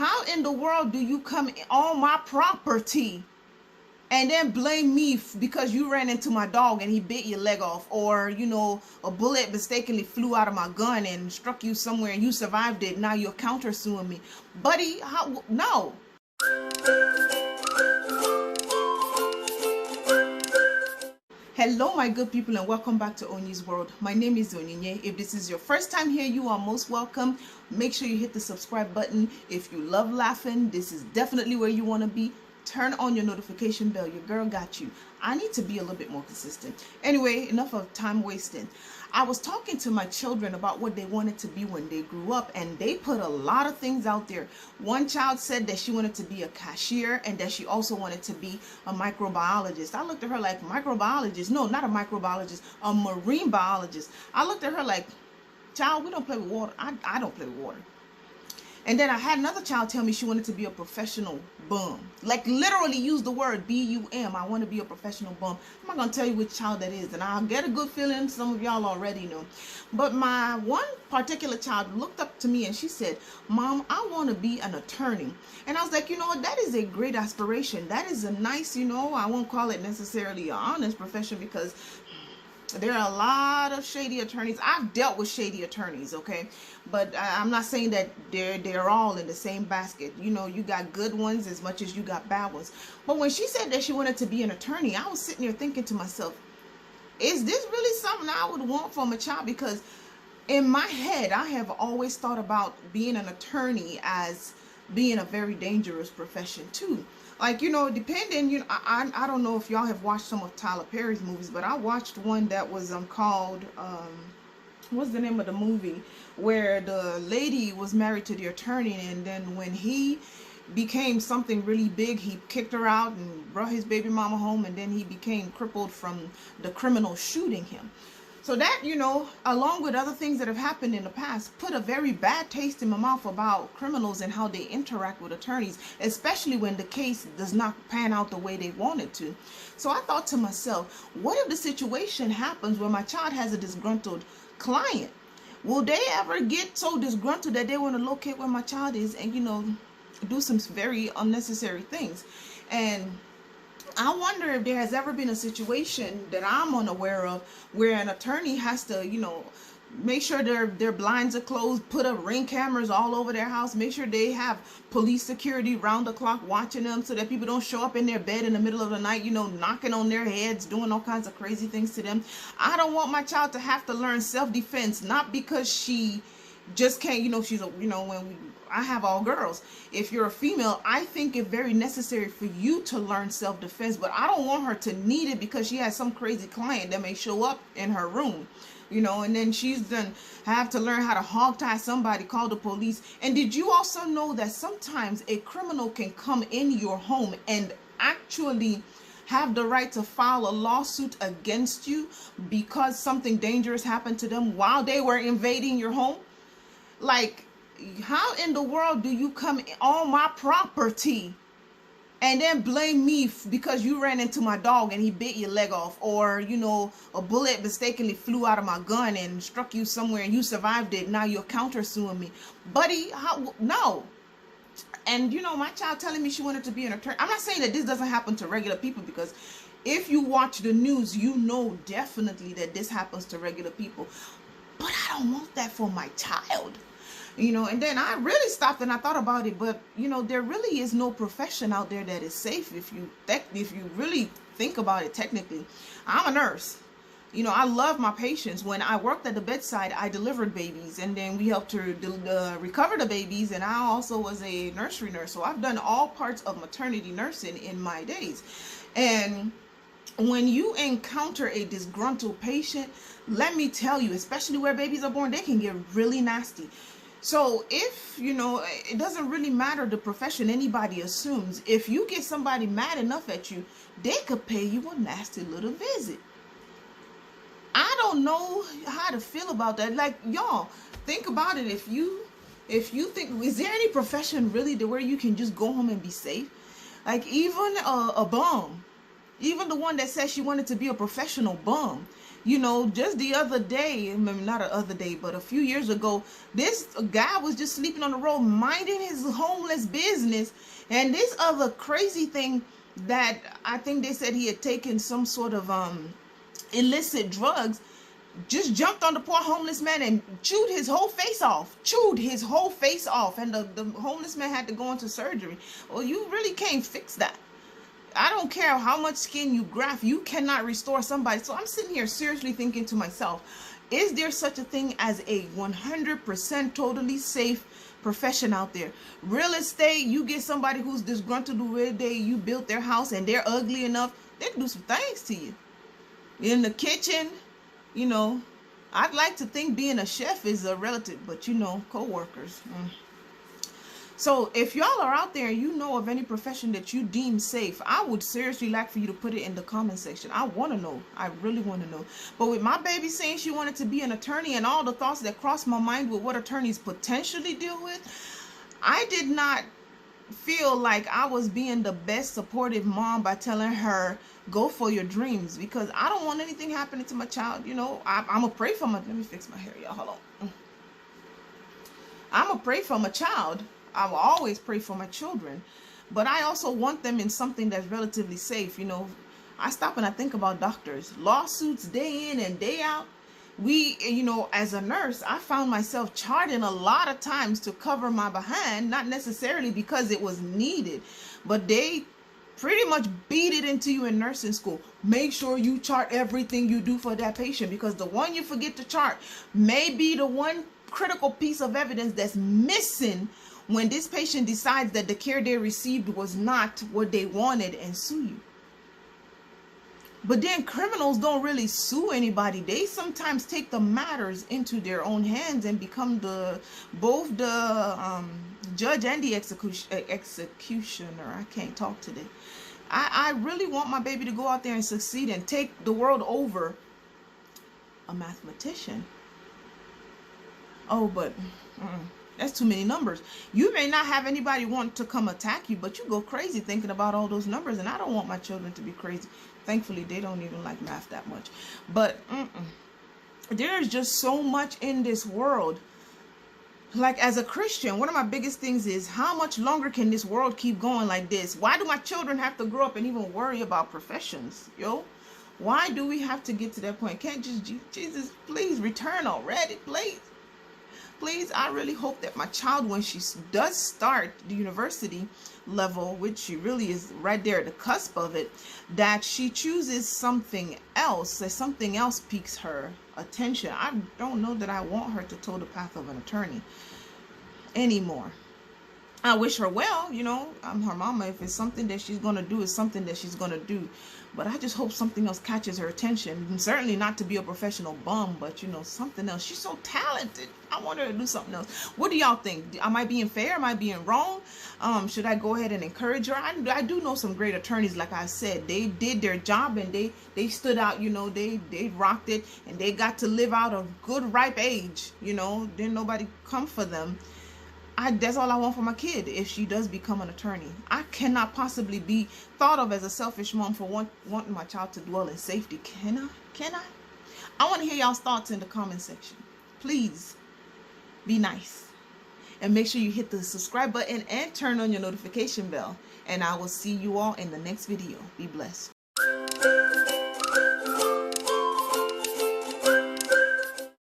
how in the world do you come on my property and then blame me because you ran into my dog and he bit your leg off, or a bullet mistakenly flew out of my gun and struck you somewhere and you survived it? Now you're countersuing me, buddy. How? No. Hello my good people, and welcome back to Onyi's World. My name is Onyinye. If this is your first time here, you are most welcome. Make sure you hit the subscribe button. If you love laughing, this is definitely where you want to be. Turn on your notification bell. Your girl got you. I need to be a little bit more consistent. Anyway, enough of time wasting. I was talking to my children about what they wanted to be when they grew up, and they put a lot of things out there. One child said that she wanted to be a cashier and that she also wanted to be a microbiologist. I looked at her like, microbiologist? No, not a microbiologist, a marine biologist. I looked at her like, child, we don't play with water. I don't play with water. And then I had another child tell me she wanted to be a professional bum. Like literally use the word B-U-M. I want to be a professional bum. I'm not going to tell you which child that is. And I'll get a good feeling some of y'all already know. But my one particular child looked up to me and she said, Mom, I want to be an attorney. And I was like, you know what? That is a great aspiration. That is a nice, I won't call it necessarily an honest profession, because there are a lot of shady attorneys. I've dealt with shady attorneys, okay? But I'm not saying that they're all in the same basket. You got good ones as much as you got bad ones. But when she said that she wanted to be an attorney, I was sitting there thinking to myself, is this really something I would want from a child? Because in my head, I have always thought about being an attorney as being a very dangerous profession too. Like, depending, I don't know if y'all have watched some of Tyler Perry's movies, but I watched one that was called, what's the name of the movie, where the lady was married to the attorney, and then when he became something really big, he kicked her out and brought his baby mama home, and then he became crippled from the criminal shooting him. So that, along with other things that have happened in the past, put a very bad taste in my mouth about criminals and how they interact with attorneys, especially when the case does not pan out the way they want it to. So I thought to myself, what if the situation happens where my child has a disgruntled client? Will they ever get so disgruntled that they want to locate where my child is and, do some very unnecessary things? And I wonder if there has ever been a situation that I'm unaware of where an attorney has to, make sure their blinds are closed, put up Ring cameras all over their house, make sure they have police security round the clock watching them so that people don't show up in their bed in the middle of the night, knocking on their heads, doing all kinds of crazy things to them. I don't want my child to have to learn self-defense, not because she just can't, I have all girls. If you're a female, I think it's very necessary for you to learn self-defense, but I don't want her to need it because she has some crazy client that may show up in her room, and then she's then have to learn how to hog tie somebody, call the police. And did you also know that sometimes a criminal can come in your home and actually have the right to file a lawsuit against you because something dangerous happened to them while they were invading your home? Like, how in the world do you come on my property and then blame me because you ran into my dog and he bit your leg off, or a bullet mistakenly flew out of my gun and struck you somewhere and you survived it? Now you're countersuing me, buddy. How? No. And my child telling me she wanted to be an attorney. I'm not saying that this doesn't happen to regular people, because if you watch the news, definitely that this happens to regular people. But I don't want that for my child. And then I really stopped and I thought about it, but there really is no profession out there that is safe if you really think about it technically. I'm a nurse. I love my patients. When I worked at the bedside, I delivered babies, and then we helped her recover the babies, and I also was a nursery nurse. So I've done all parts of maternity nursing in my days. And when you encounter a disgruntled patient, let me tell you, especially where babies are born, they can get really nasty. So if, it doesn't really matter the profession anybody assumes. If you get somebody mad enough at you, they could pay you a nasty little visit. I don't know how to feel about that. Like, y'all, think about it. If you think, is there any profession really where you can just go home and be safe? Like, even a bum, even the one that says she wanted to be a professional bum, You know, just the other day, maybe not the other day, but a few years ago, this guy was just sleeping on the road, minding his homeless business. And this other crazy thing that I think they said he had taken some sort of illicit drugs, just jumped on the poor homeless man and chewed his whole face off. And the homeless man had to go into surgery. Well, you really can't fix that. I don't care how much skin you graft, you cannot restore somebody. So I'm sitting here seriously thinking to myself, is there such a thing as a 100% totally safe profession out there? Real estate, you get somebody who's disgruntled the way you built their house and they're ugly enough, they can do some things to you. In the kitchen, you know, I'd like to think being a chef is a relative, but you know, co-workers. So if y'all are out there and you know of any profession that you deem safe, I would seriously like for you to put it in the comment section. I want to know. I really want to know. But with my baby saying she wanted to be an attorney and all the thoughts that crossed my mind with what attorneys potentially deal with, I did not feel like I was being the best supportive mom by telling her, go for your dreams, because I don't want anything happening to my child. You know, I'm going to pray for my, let me fix my hair, y'all. Hold on. I'm going to pray for my child. I will always pray for my children, but I also want them in something that's relatively safe. You know, I stop and I think about doctors, lawsuits day in and day out. You know, as a nurse, I found myself charting a lot of times to cover my behind, not necessarily because it was needed, but they pretty much beat it into you in nursing school. Make sure you chart everything you do for that patient, because the one you forget to chart may be the one critical piece of evidence that's missing when this patient decides that the care they received was not what they wanted and sue you. But then criminals don't really sue anybody. They sometimes take the matters into their own hands and become both the judge and the executioner. I can't talk today. I really want my baby to go out there and succeed and take the world over a mathematician. Oh, but that's too many numbers. You may not have anybody want to come attack you, but you go crazy thinking about all those numbers, and I don't want my children to be crazy. Thankfully, they don't even like math that much. But there's just so much in this world. Like, as a Christian, one of my biggest things is, how much longer can this world keep going like this? Why do my children have to grow up and even worry about professions? Yo, why do we have to get to that point? Can't just, Jesus, please return already, please. Please, I really hope that my child, when she does start the university level, which she really is right there at the cusp of it, that she chooses something else, that something else piques her attention. I don't know that I want her to toe the path of an attorney anymore. I wish her well, you know, I'm her mama. If it's something that she's going to do, it's something that she's going to do. But I just hope something else catches her attention. And certainly not to be a professional bum, but, you know, something else. She's so talented. I want her to do something else. What do y'all think? Am I being fair? Am I being wrong? Should I go ahead and encourage her? I do know some great attorneys, like I said. They did their job and they stood out, you know, they rocked it, and they got to live out a good, ripe age. You know, didn't nobody come for them. That's all I want for my kid if she does become an attorney. I cannot possibly be thought of as a selfish mom for wanting my child to dwell in safety. Can I? Can I? I want to hear y'all's thoughts in the comment section. Please be nice. And make sure you hit the subscribe button and turn on your notification bell. And I will see you all in the next video. Be blessed.